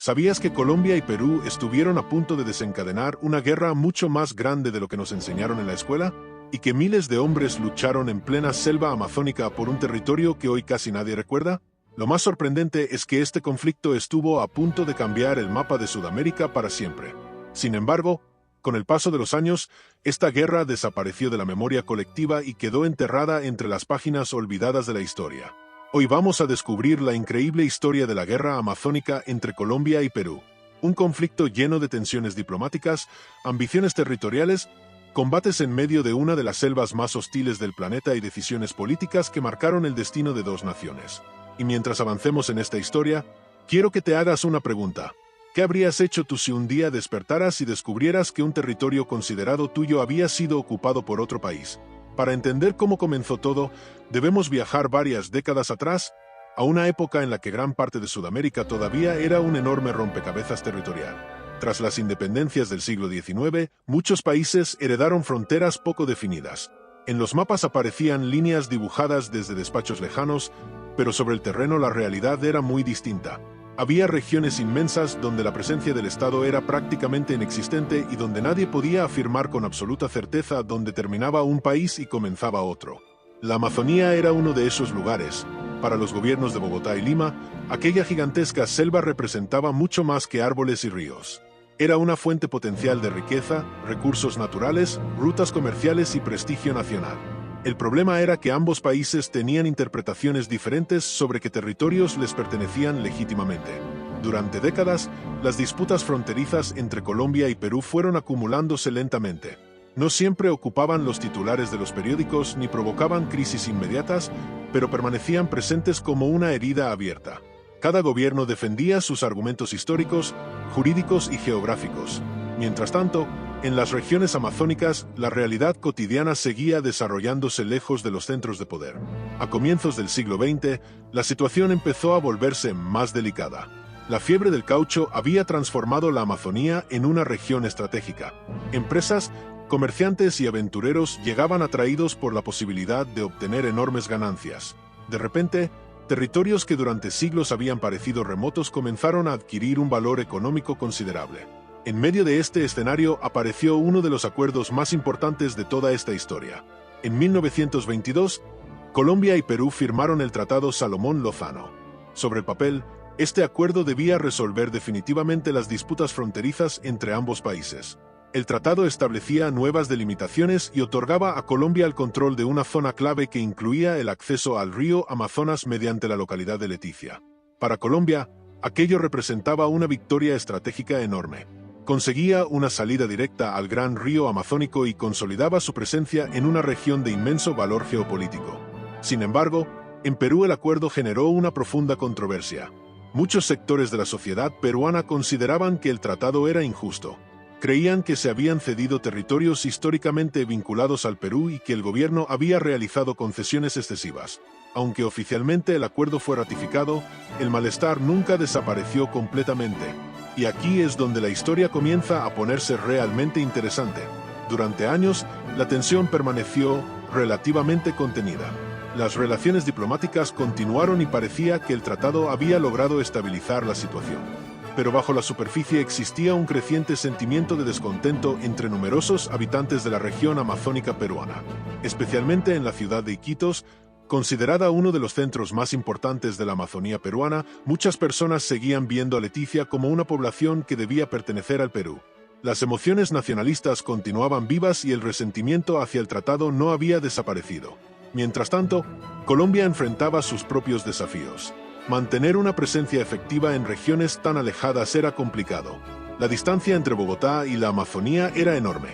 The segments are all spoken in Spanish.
¿Sabías que Colombia y Perú estuvieron a punto de desencadenar una guerra mucho más grande de lo que nos enseñaron en la escuela? ¿Y que miles de hombres lucharon en plena selva amazónica por un territorio que hoy casi nadie recuerda? Lo más sorprendente es que este conflicto estuvo a punto de cambiar el mapa de Sudamérica para siempre. Sin embargo, con el paso de los años, esta guerra desapareció de la memoria colectiva y quedó enterrada entre las páginas olvidadas de la historia. Hoy vamos a descubrir la increíble historia de la guerra amazónica entre Colombia y Perú. Un conflicto lleno de tensiones diplomáticas, ambiciones territoriales, combates en medio de una de las selvas más hostiles del planeta y decisiones políticas que marcaron el destino de dos naciones. Y mientras avancemos en esta historia, quiero que te hagas una pregunta. ¿Qué habrías hecho tú si un día despertaras y descubrieras que un territorio considerado tuyo había sido ocupado por otro país? Para entender cómo comenzó todo, debemos viajar varias décadas atrás, a una época en la que gran parte de Sudamérica todavía era un enorme rompecabezas territorial. Tras las independencias del siglo XIX, muchos países heredaron fronteras poco definidas. En los mapas aparecían líneas dibujadas desde despachos lejanos, pero sobre el terreno la realidad era muy distinta. Había regiones inmensas donde la presencia del Estado era prácticamente inexistente y donde nadie podía afirmar con absoluta certeza dónde terminaba un país y comenzaba otro. La Amazonía era uno de esos lugares. Para los gobiernos de Bogotá y Lima, aquella gigantesca selva representaba mucho más que árboles y ríos. Era una fuente potencial de riqueza, recursos naturales, rutas comerciales y prestigio nacional. El problema era que ambos países tenían interpretaciones diferentes sobre qué territorios les pertenecían legítimamente. Durante décadas, las disputas fronterizas entre Colombia y Perú fueron acumulándose lentamente. No siempre ocupaban los titulares de los periódicos ni provocaban crisis inmediatas, pero permanecían presentes como una herida abierta. Cada gobierno defendía sus argumentos históricos, jurídicos y geográficos. Mientras tanto, en las regiones amazónicas, la realidad cotidiana seguía desarrollándose lejos de los centros de poder. A comienzos del siglo XX, la situación empezó a volverse más delicada. La fiebre del caucho había transformado la Amazonía en una región estratégica. Empresas, comerciantes y aventureros llegaban atraídos por la posibilidad de obtener enormes ganancias. De repente, territorios que durante siglos habían parecido remotos comenzaron a adquirir un valor económico considerable. En medio de este escenario apareció uno de los acuerdos más importantes de toda esta historia. En 1922, Colombia y Perú firmaron el Tratado Salomón-Lozano. Sobre el papel, este acuerdo debía resolver definitivamente las disputas fronterizas entre ambos países. El tratado establecía nuevas delimitaciones y otorgaba a Colombia el control de una zona clave que incluía el acceso al río Amazonas mediante la localidad de Leticia. Para Colombia, aquello representaba una victoria estratégica enorme. Conseguía una salida directa al gran río amazónico y consolidaba su presencia en una región de inmenso valor geopolítico. Sin embargo, en Perú el acuerdo generó una profunda controversia. Muchos sectores de la sociedad peruana consideraban que el tratado era injusto. Creían que se habían cedido territorios históricamente vinculados al Perú y que el gobierno había realizado concesiones excesivas. Aunque oficialmente el acuerdo fue ratificado, el malestar nunca desapareció completamente. Y aquí es donde la historia comienza a ponerse realmente interesante. Durante años, la tensión permaneció relativamente contenida. Las relaciones diplomáticas continuaron y parecía que el tratado había logrado estabilizar la situación. Pero bajo la superficie existía un creciente sentimiento de descontento entre numerosos habitantes de la región amazónica peruana. Especialmente en la ciudad de Iquitos, considerada uno de los centros más importantes de la Amazonía peruana, muchas personas seguían viendo a Leticia como una población que debía pertenecer al Perú. Las emociones nacionalistas continuaban vivas y el resentimiento hacia el tratado no había desaparecido. Mientras tanto, Colombia enfrentaba sus propios desafíos. Mantener una presencia efectiva en regiones tan alejadas era complicado. La distancia entre Bogotá y la Amazonía era enorme.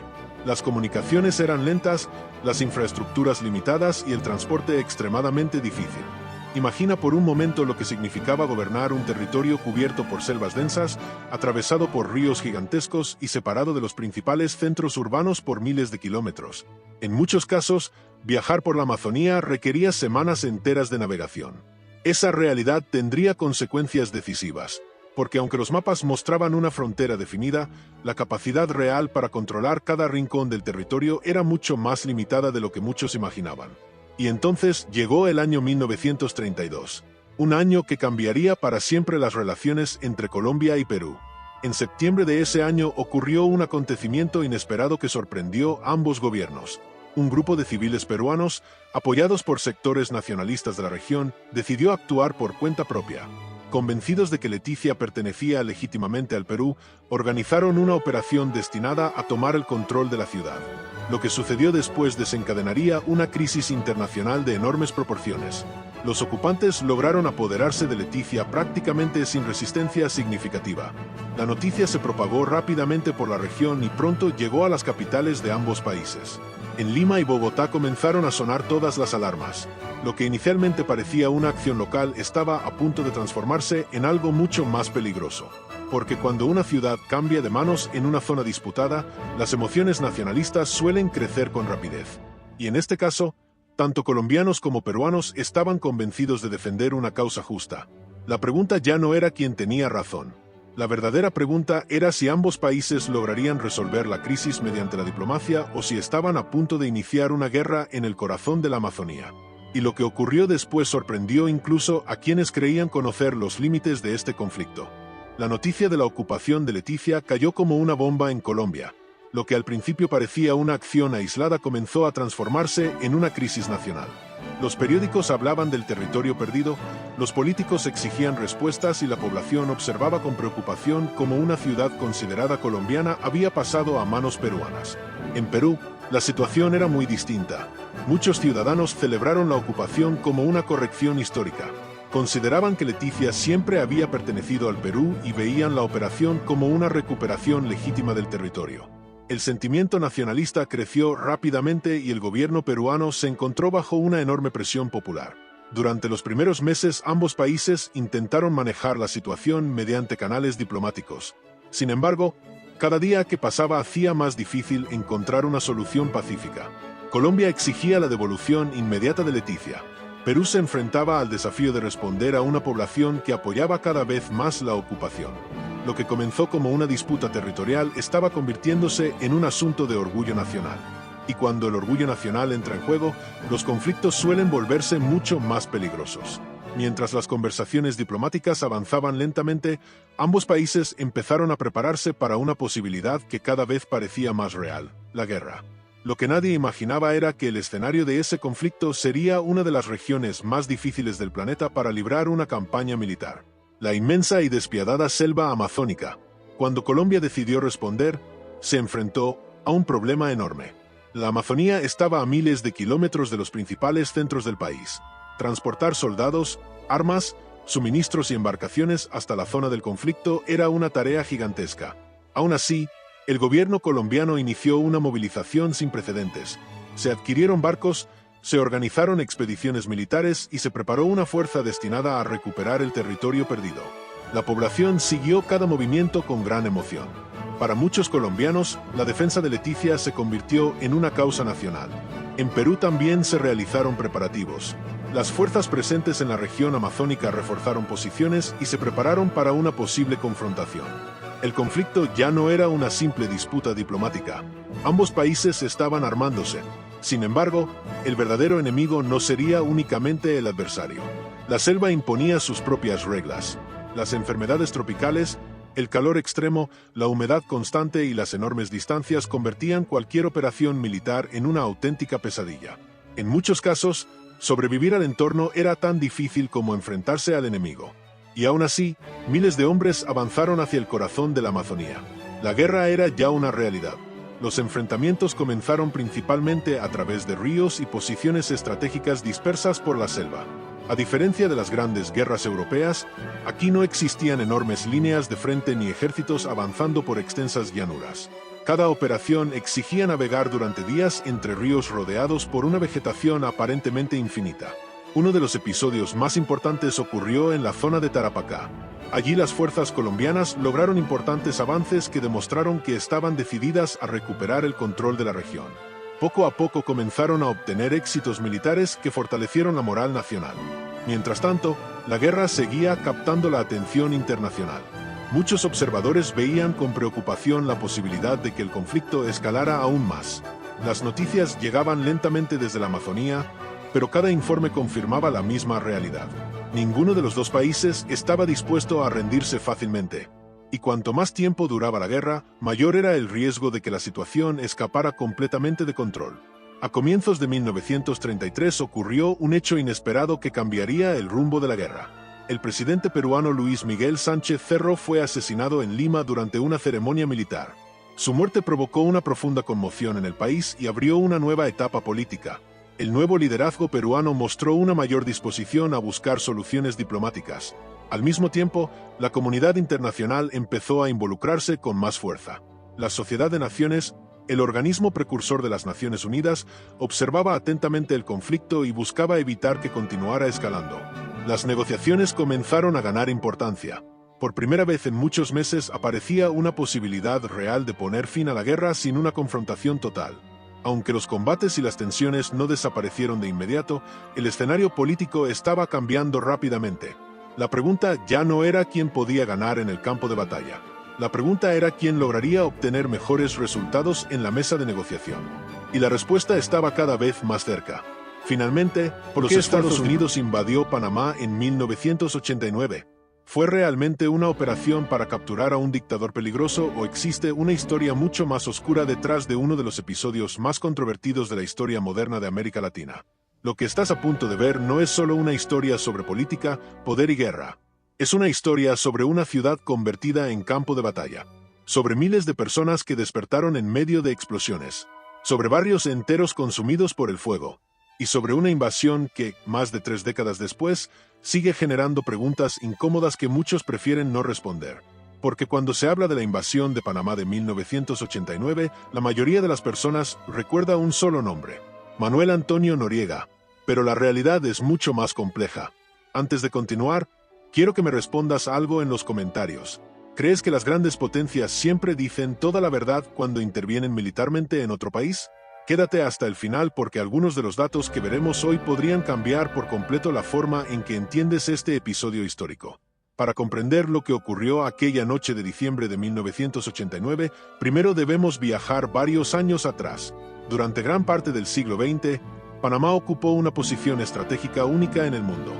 Las comunicaciones eran lentas, las infraestructuras limitadas y el transporte extremadamente difícil. Imagina por un momento lo que significaba gobernar un territorio cubierto por selvas densas, atravesado por ríos gigantescos y separado de los principales centros urbanos por miles de kilómetros. En muchos casos, viajar por la Amazonía requería semanas enteras de navegación. Esa realidad tendría consecuencias decisivas, porque aunque los mapas mostraban una frontera definida, la capacidad real para controlar cada rincón del territorio era mucho más limitada de lo que muchos imaginaban. Y entonces llegó el año 1932. Un año que cambiaría para siempre las relaciones entre Colombia y Perú. En septiembre de ese año ocurrió un acontecimiento inesperado que sorprendió a ambos gobiernos. Un grupo de civiles peruanos, apoyados por sectores nacionalistas de la región, decidió actuar por cuenta propia. Convencidos de que Leticia pertenecía legítimamente al Perú, organizaron una operación destinada a tomar el control de la ciudad. Lo que sucedió después desencadenaría una crisis internacional de enormes proporciones. Los ocupantes lograron apoderarse de Leticia prácticamente sin resistencia significativa. La noticia se propagó rápidamente por la región y pronto llegó a las capitales de ambos países. En Lima y Bogotá comenzaron a sonar todas las alarmas. Lo que inicialmente parecía una acción local estaba a punto de transformarse en algo mucho más peligroso. Porque cuando una ciudad cambia de manos en una zona disputada, las emociones nacionalistas suelen crecer con rapidez. Y en este caso, tanto colombianos como peruanos estaban convencidos de defender una causa justa. La pregunta ya no era quién tenía razón. La verdadera pregunta era si ambos países lograrían resolver la crisis mediante la diplomacia o si estaban a punto de iniciar una guerra en el corazón de la Amazonía. Y lo que ocurrió después sorprendió incluso a quienes creían conocer los límites de este conflicto. La noticia de la ocupación de Leticia cayó como una bomba en Colombia. Lo que al principio parecía una acción aislada comenzó a transformarse en una crisis nacional. Los periódicos hablaban del territorio perdido, los políticos exigían respuestas y la población observaba con preocupación cómo una ciudad considerada colombiana había pasado a manos peruanas. En Perú, la situación era muy distinta. Muchos ciudadanos celebraron la ocupación como una corrección histórica. Consideraban que Leticia siempre había pertenecido al Perú y veían la operación como una recuperación legítima del territorio. El sentimiento nacionalista creció rápidamente y el gobierno peruano se encontró bajo una enorme presión popular. Durante los primeros meses, ambos países intentaron manejar la situación mediante canales diplomáticos. Sin embargo, cada día que pasaba hacía más difícil encontrar una solución pacífica. Colombia exigía la devolución inmediata de Leticia. Perú se enfrentaba al desafío de responder a una población que apoyaba cada vez más la ocupación. Lo que comenzó como una disputa territorial estaba convirtiéndose en un asunto de orgullo nacional. Y cuando el orgullo nacional entra en juego, los conflictos suelen volverse mucho más peligrosos. Mientras las conversaciones diplomáticas avanzaban lentamente, ambos países empezaron a prepararse para una posibilidad que cada vez parecía más real: la guerra. Lo que nadie imaginaba era que el escenario de ese conflicto sería una de las regiones más difíciles del planeta para librar una campaña militar: la inmensa y despiadada selva amazónica. Cuando Colombia decidió responder, se enfrentó a un problema enorme. La Amazonía estaba a miles de kilómetros de los principales centros del país. Transportar soldados, armas, suministros y embarcaciones hasta la zona del conflicto era una tarea gigantesca. Aún así, el gobierno colombiano inició una movilización sin precedentes. Se adquirieron barcos, se organizaron expediciones militares y se preparó una fuerza destinada a recuperar el territorio perdido. La población siguió cada movimiento con gran emoción. Para muchos colombianos, la defensa de Leticia se convirtió en una causa nacional. En Perú también se realizaron preparativos. Las fuerzas presentes en la región amazónica reforzaron posiciones y se prepararon para una posible confrontación. El conflicto ya no era una simple disputa diplomática. Ambos países estaban armándose. Sin embargo, el verdadero enemigo no sería únicamente el adversario. La selva imponía sus propias reglas. Las enfermedades tropicales, el calor extremo, la humedad constante y las enormes distancias convertían cualquier operación militar en una auténtica pesadilla. En muchos casos, sobrevivir al entorno era tan difícil como enfrentarse al enemigo. Y aún así, miles de hombres avanzaron hacia el corazón de la Amazonía. La guerra era ya una realidad. Los enfrentamientos comenzaron principalmente a través de ríos y posiciones estratégicas dispersas por la selva. A diferencia de las grandes guerras europeas, aquí no existían enormes líneas de frente ni ejércitos avanzando por extensas llanuras. Cada operación exigía navegar durante días entre ríos rodeados por una vegetación aparentemente infinita. Uno de los episodios más importantes ocurrió en la zona de Tarapacá. Allí las fuerzas colombianas lograron importantes avances que demostraron que estaban decididas a recuperar el control de la región. Poco a poco comenzaron a obtener éxitos militares que fortalecieron la moral nacional. Mientras tanto, la guerra seguía captando la atención internacional. Muchos observadores veían con preocupación la posibilidad de que el conflicto escalara aún más. Las noticias llegaban lentamente desde la Amazonía, pero cada informe confirmaba la misma realidad. Ninguno de los dos países estaba dispuesto a rendirse fácilmente. Y cuanto más tiempo duraba la guerra, mayor era el riesgo de que la situación escapara completamente de control. A comienzos de 1933 ocurrió un hecho inesperado que cambiaría el rumbo de la guerra. El presidente peruano Luis Miguel Sánchez Cerro fue asesinado en Lima durante una ceremonia militar. Su muerte provocó una profunda conmoción en el país y abrió una nueva etapa política. El nuevo liderazgo peruano mostró una mayor disposición a buscar soluciones diplomáticas. Al mismo tiempo, la comunidad internacional empezó a involucrarse con más fuerza. La Sociedad de Naciones, el organismo precursor de las Naciones Unidas, observaba atentamente el conflicto y buscaba evitar que continuara escalando. Las negociaciones comenzaron a ganar importancia. Por primera vez en muchos meses aparecía una posibilidad real de poner fin a la guerra sin una confrontación total. Aunque los combates y las tensiones no desaparecieron de inmediato, el escenario político estaba cambiando rápidamente. La pregunta ya no era quién podía ganar en el campo de batalla. La pregunta era quién lograría obtener mejores resultados en la mesa de negociación. Y la respuesta estaba cada vez más cerca. Finalmente, ¿por qué Estados Unidos invadió Panamá en 1989? ¿Fue realmente una operación para capturar a un dictador peligroso o existe una historia mucho más oscura detrás de uno de los episodios más controvertidos de la historia moderna de América Latina? Lo que estás a punto de ver no es solo una historia sobre política, poder y guerra. Es una historia sobre una ciudad convertida en campo de batalla. Sobre miles de personas que despertaron en medio de explosiones. Sobre barrios enteros consumidos por el fuego. Y sobre una invasión que, más de 3 décadas después, sigue generando preguntas incómodas que muchos prefieren no responder. Porque cuando se habla de la invasión de Panamá de 1989, la mayoría de las personas recuerda un solo nombre: Manuel Antonio Noriega. Pero la realidad es mucho más compleja. Antes de continuar, quiero que me respondas algo en los comentarios. ¿Crees que las grandes potencias siempre dicen toda la verdad cuando intervienen militarmente en otro país? Quédate hasta el final porque algunos de los datos que veremos hoy podrían cambiar por completo la forma en que entiendes este episodio histórico. Para comprender lo que ocurrió aquella noche de diciembre de 1989, primero debemos viajar varios años atrás. Durante gran parte del siglo XX, Panamá ocupó una posición estratégica única en el mundo.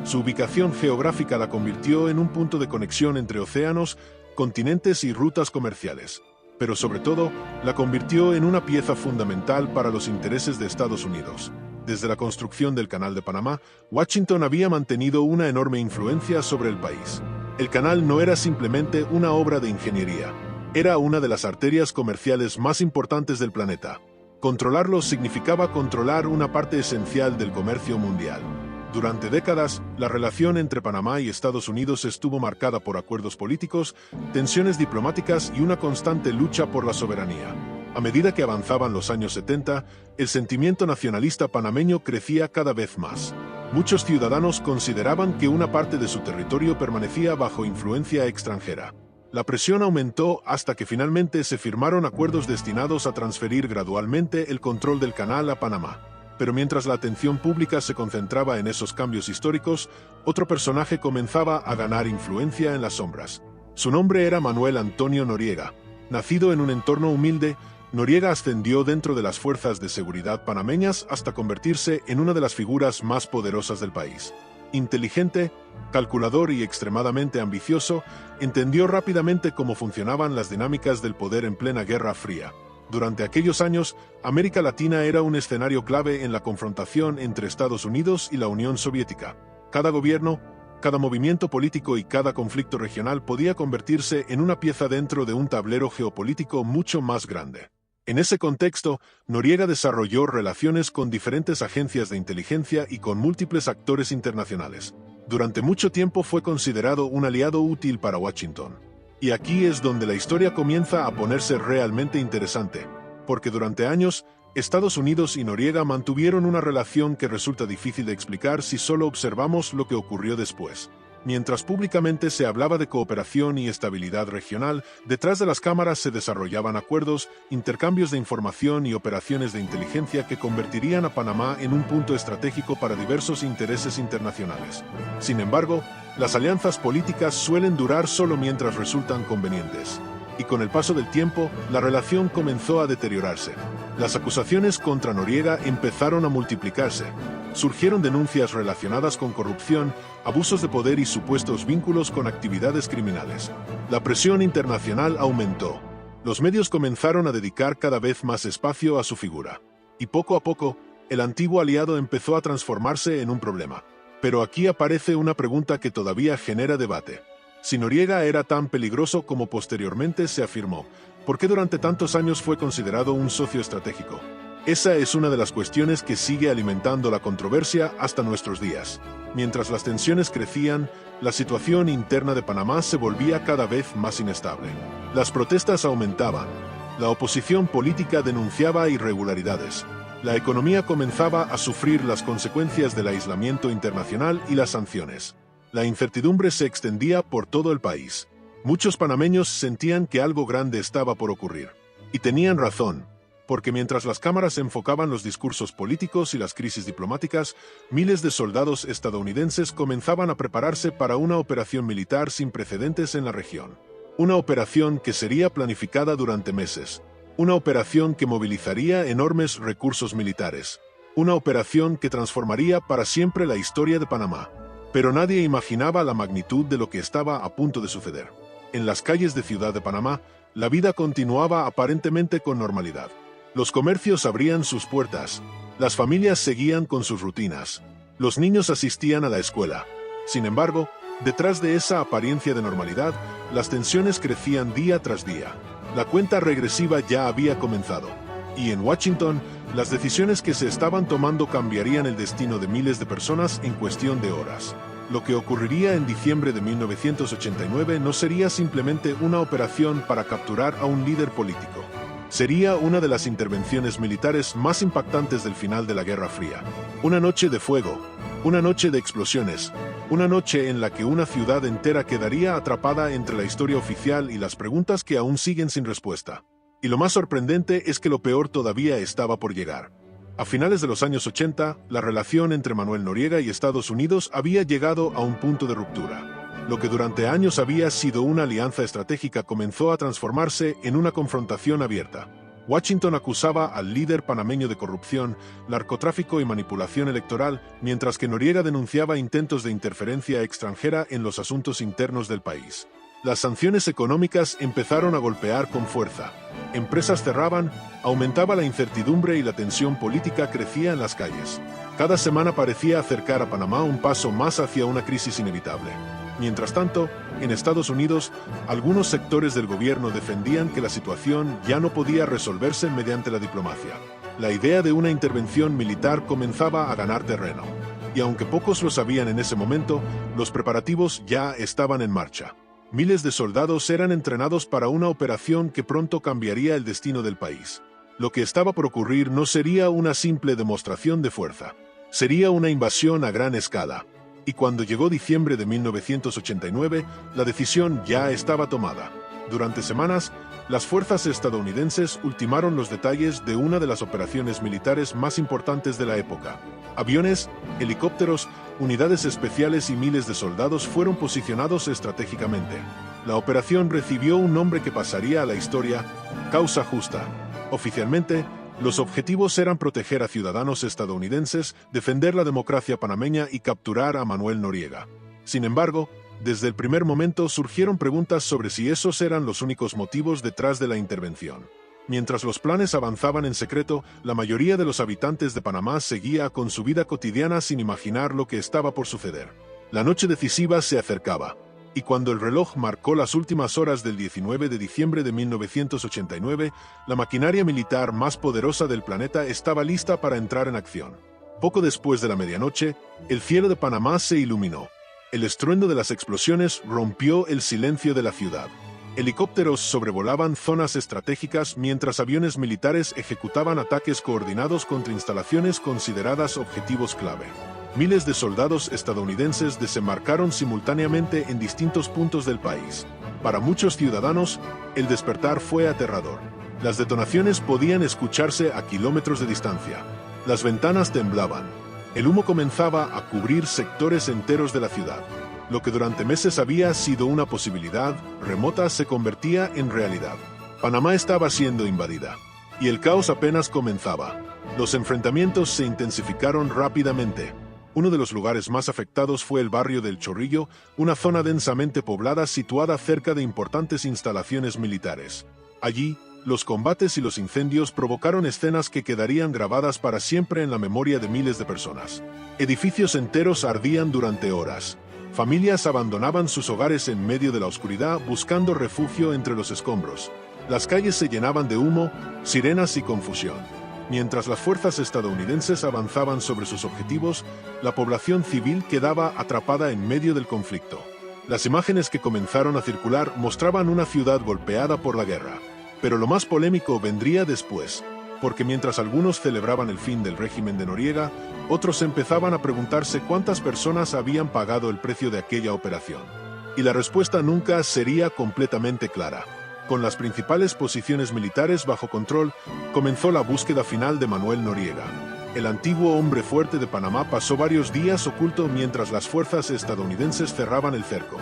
Su ubicación geográfica la convirtió en un punto de conexión entre océanos, continentes y rutas comerciales. Pero sobre todo, la convirtió en una pieza fundamental para los intereses de Estados Unidos. Desde la construcción del Canal de Panamá, Washington había mantenido una enorme influencia sobre el país. El canal no era simplemente una obra de ingeniería, era una de las arterias comerciales más importantes del planeta. Controlarlo significaba controlar una parte esencial del comercio mundial. Durante décadas, la relación entre Panamá y Estados Unidos estuvo marcada por acuerdos políticos, tensiones diplomáticas y una constante lucha por la soberanía. A medida que avanzaban los años 70, el sentimiento nacionalista panameño crecía cada vez más. Muchos ciudadanos consideraban que una parte de su territorio permanecía bajo influencia extranjera. La presión aumentó hasta que finalmente se firmaron acuerdos destinados a transferir gradualmente el control del canal a Panamá. Pero mientras la atención pública se concentraba en esos cambios históricos, otro personaje comenzaba a ganar influencia en las sombras. Su nombre era Manuel Antonio Noriega. Nacido en un entorno humilde, Noriega ascendió dentro de las fuerzas de seguridad panameñas hasta convertirse en una de las figuras más poderosas del país. Inteligente, calculador y extremadamente ambicioso, entendió rápidamente cómo funcionaban las dinámicas del poder en plena Guerra Fría. Durante aquellos años, América Latina era un escenario clave en la confrontación entre Estados Unidos y la Unión Soviética. Cada gobierno, cada movimiento político y cada conflicto regional podía convertirse en una pieza dentro de un tablero geopolítico mucho más grande. En ese contexto, Noriega desarrolló relaciones con diferentes agencias de inteligencia y con múltiples actores internacionales. Durante mucho tiempo fue considerado un aliado útil para Washington. Y aquí es donde la historia comienza a ponerse realmente interesante, porque durante años, Estados Unidos y Noriega mantuvieron una relación que resulta difícil de explicar si solo observamos lo que ocurrió después. Mientras públicamente se hablaba de cooperación y estabilidad regional, detrás de las cámaras se desarrollaban acuerdos, intercambios de información y operaciones de inteligencia que convertirían a Panamá en un punto estratégico para diversos intereses internacionales. Sin embargo, las alianzas políticas suelen durar solo mientras resultan convenientes. Y con el paso del tiempo, la relación comenzó a deteriorarse. Las acusaciones contra Noriega empezaron a multiplicarse. Surgieron denuncias relacionadas con corrupción, abusos de poder y supuestos vínculos con actividades criminales. La presión internacional aumentó. Los medios comenzaron a dedicar cada vez más espacio a su figura. Y poco a poco, el antiguo aliado empezó a transformarse en un problema. Pero aquí aparece una pregunta que todavía genera debate. Si Noriega era tan peligroso como posteriormente se afirmó, ¿por qué durante tantos años fue considerado un socio estratégico? Esa es una de las cuestiones que sigue alimentando la controversia hasta nuestros días. Mientras las tensiones crecían, la situación interna de Panamá se volvía cada vez más inestable. Las protestas aumentaban. La oposición política denunciaba irregularidades. La economía comenzaba a sufrir las consecuencias del aislamiento internacional y las sanciones. La incertidumbre se extendía por todo el país. Muchos panameños sentían que algo grande estaba por ocurrir. Y tenían razón, porque mientras las cámaras enfocaban los discursos políticos y las crisis diplomáticas, miles de soldados estadounidenses comenzaban a prepararse para una operación militar sin precedentes en la región. Una operación que sería planificada durante meses. Una operación que movilizaría enormes recursos militares. Una operación que transformaría para siempre la historia de Panamá. Pero nadie imaginaba la magnitud de lo que estaba a punto de suceder. En las calles de Ciudad de Panamá, la vida continuaba aparentemente con normalidad. Los comercios abrían sus puertas, las familias seguían con sus rutinas, los niños asistían a la escuela. Sin embargo, detrás de esa apariencia de normalidad, las tensiones crecían día tras día. La cuenta regresiva ya había comenzado. Y en Washington, las decisiones que se estaban tomando cambiarían el destino de miles de personas en cuestión de horas. Lo que ocurriría en diciembre de 1989 no sería simplemente una operación para capturar a un líder político. Sería una de las intervenciones militares más impactantes del final de la Guerra Fría. Una noche de fuego, una noche de explosiones, una noche en la que una ciudad entera quedaría atrapada entre la historia oficial y las preguntas que aún siguen sin respuesta. Y lo más sorprendente es que lo peor todavía estaba por llegar. A finales de los años 80, la relación entre Manuel Noriega y Estados Unidos había llegado a un punto de ruptura. Lo que durante años había sido una alianza estratégica comenzó a transformarse en una confrontación abierta. Washington acusaba al líder panameño de corrupción, narcotráfico y manipulación electoral, mientras que Noriega denunciaba intentos de interferencia extranjera en los asuntos internos del país. Las sanciones económicas empezaron a golpear con fuerza. Empresas cerraban, aumentaba la incertidumbre y la tensión política crecía en las calles. Cada semana parecía acercar a Panamá un paso más hacia una crisis inevitable. Mientras tanto, en Estados Unidos, algunos sectores del gobierno defendían que la situación ya no podía resolverse mediante la diplomacia. La idea de una intervención militar comenzaba a ganar terreno. Y aunque pocos lo sabían en ese momento, los preparativos ya estaban en marcha. Miles de soldados eran entrenados para una operación que pronto cambiaría el destino del país. Lo que estaba por ocurrir no sería una simple demostración de fuerza. Sería una invasión a gran escala. Y cuando llegó diciembre de 1989, la decisión ya estaba tomada. Durante semanas, las fuerzas estadounidenses ultimaron los detalles de una de las operaciones militares más importantes de la época. Aviones, helicópteros, unidades especiales y miles de soldados fueron posicionados estratégicamente. La operación recibió un nombre que pasaría a la historia: Causa Justa. Oficialmente, los objetivos eran proteger a ciudadanos estadounidenses, defender la democracia panameña y capturar a Manuel Noriega. Sin embargo, desde el primer momento surgieron preguntas sobre si esos eran los únicos motivos detrás de la intervención. Mientras los planes avanzaban en secreto, la mayoría de los habitantes de Panamá seguía con su vida cotidiana sin imaginar lo que estaba por suceder. La noche decisiva se acercaba, y cuando el reloj marcó las últimas horas del 19 de diciembre de 1989, la maquinaria militar más poderosa del planeta estaba lista para entrar en acción. Poco después de la medianoche, el cielo de Panamá se iluminó. El estruendo de las explosiones rompió el silencio de la ciudad. Helicópteros sobrevolaban zonas estratégicas mientras aviones militares ejecutaban ataques coordinados contra instalaciones consideradas objetivos clave. Miles de soldados estadounidenses desembarcaron simultáneamente en distintos puntos del país. Para muchos ciudadanos, el despertar fue aterrador. Las detonaciones podían escucharse a kilómetros de distancia. Las ventanas temblaban. El humo comenzaba a cubrir sectores enteros de la ciudad. Lo que durante meses había sido una posibilidad remota se convertía en realidad. Panamá estaba siendo invadida. Y el caos apenas comenzaba. Los enfrentamientos se intensificaron rápidamente. Uno de los lugares más afectados fue el barrio del Chorrillo, una zona densamente poblada situada cerca de importantes instalaciones militares. Allí, los combates y los incendios provocaron escenas que quedarían grabadas para siempre en la memoria de miles de personas. Edificios enteros ardían durante horas. Familias abandonaban sus hogares en medio de la oscuridad buscando refugio entre los escombros. Las calles se llenaban de humo, sirenas y confusión. Mientras las fuerzas estadounidenses avanzaban sobre sus objetivos, la población civil quedaba atrapada en medio del conflicto. Las imágenes que comenzaron a circular mostraban una ciudad golpeada por la guerra. Pero lo más polémico vendría después, porque mientras algunos celebraban el fin del régimen de Noriega, otros empezaban a preguntarse cuántas personas habían pagado el precio de aquella operación. Y la respuesta nunca sería completamente clara. Con las principales posiciones militares bajo control, comenzó la búsqueda final de Manuel Noriega. El antiguo hombre fuerte de Panamá pasó varios días oculto mientras las fuerzas estadounidenses cerraban el cerco.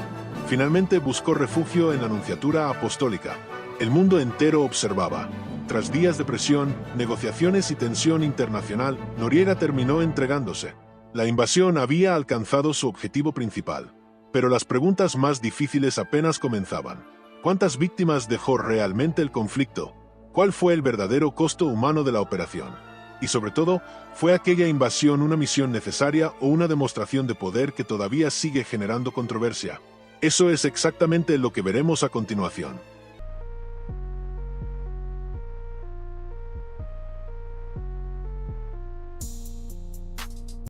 Finalmente buscó refugio en la Nunciatura Apostólica. El mundo entero observaba. Tras días de presión, negociaciones y tensión internacional, Noriega terminó entregándose. La invasión había alcanzado su objetivo principal. Pero las preguntas más difíciles apenas comenzaban. ¿Cuántas víctimas dejó realmente el conflicto? ¿Cuál fue el verdadero costo humano de la operación? Y sobre todo, ¿fue aquella invasión una misión necesaria o una demostración de poder que todavía sigue generando controversia? Eso es exactamente lo que veremos a continuación.